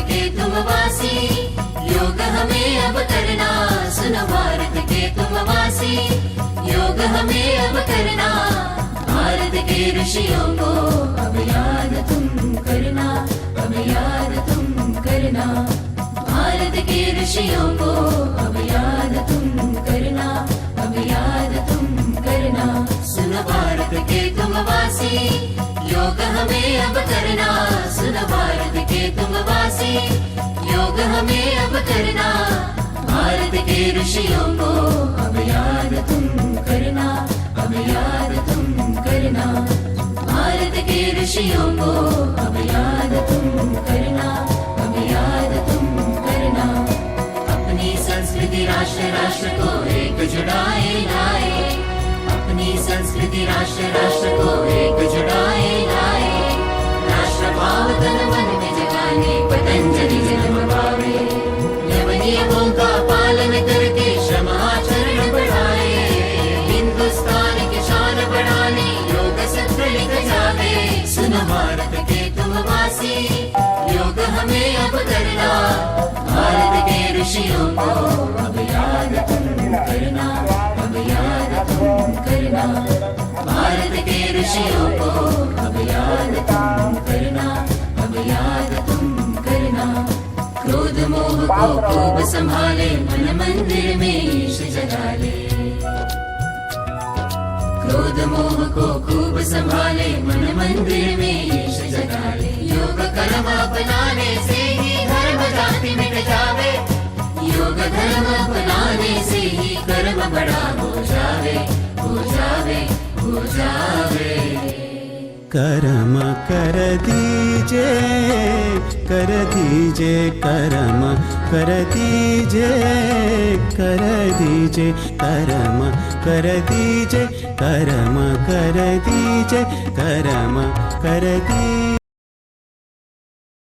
के तुम वासी, योग हमें अब करना। सुनो भारत के तुम वासी, योग हमें अब करना। भारत के ऋषियों को अब याद तुम करना, अब याद तुम करना। भारत के ऋषियों को अब याद तुम करना, अब याद तुम करना। सुनो भारत के तुम वासी, योग हमें अब करना। सुनो भारत के तुम वासी, योग हमें अब करना। भारत के ऋषियों को अब याद तुम करना, अब याद तुम करना। भारत के ऋषियों को अब याद तुम करना, अब याद तुम करना। अपनी संस्कृति राष्ट्र राष्ट्र को एक जुड़ाए लाए, अपनी संस्कृति राष्ट्र राष्ट्र को एक जुड़ाए लाए। राष्ट्र भाव तन मन में जगाने पतंजलि जन्म पावे। यम नियमों का पालन करके श्रम आचरण बढ़ाए। हिंदुस्तान की शान बढ़ाने योग सत्र लिख जावे। सुनो भारत के तुम वासी, योग हमें अब करना। भारत के ऋषियों को अब याद तुम करना, अब याद तुम करना। भारत के ऋषियों को अब याद तुम करना, अब याद तुम करना। क्रोध मोह को खूब संभाले, मन मंदिर में ईश जगा ले। क्रोध मोह को खूब संभाले, मन मंदिर में ईश जगा ले। योग कर्म अपनाने से ही धर्म जाति मिट जावे। योग धर्म अपनाने से ही कर्म बड़ा हो जावे, हो जावे, हो जावे। कर्म कर दीजे, कर दीजे कर्म कर दीजे, कर दीजे कर्म कर दीजे, कर्म कर दीजे, कर्म कर दीजे।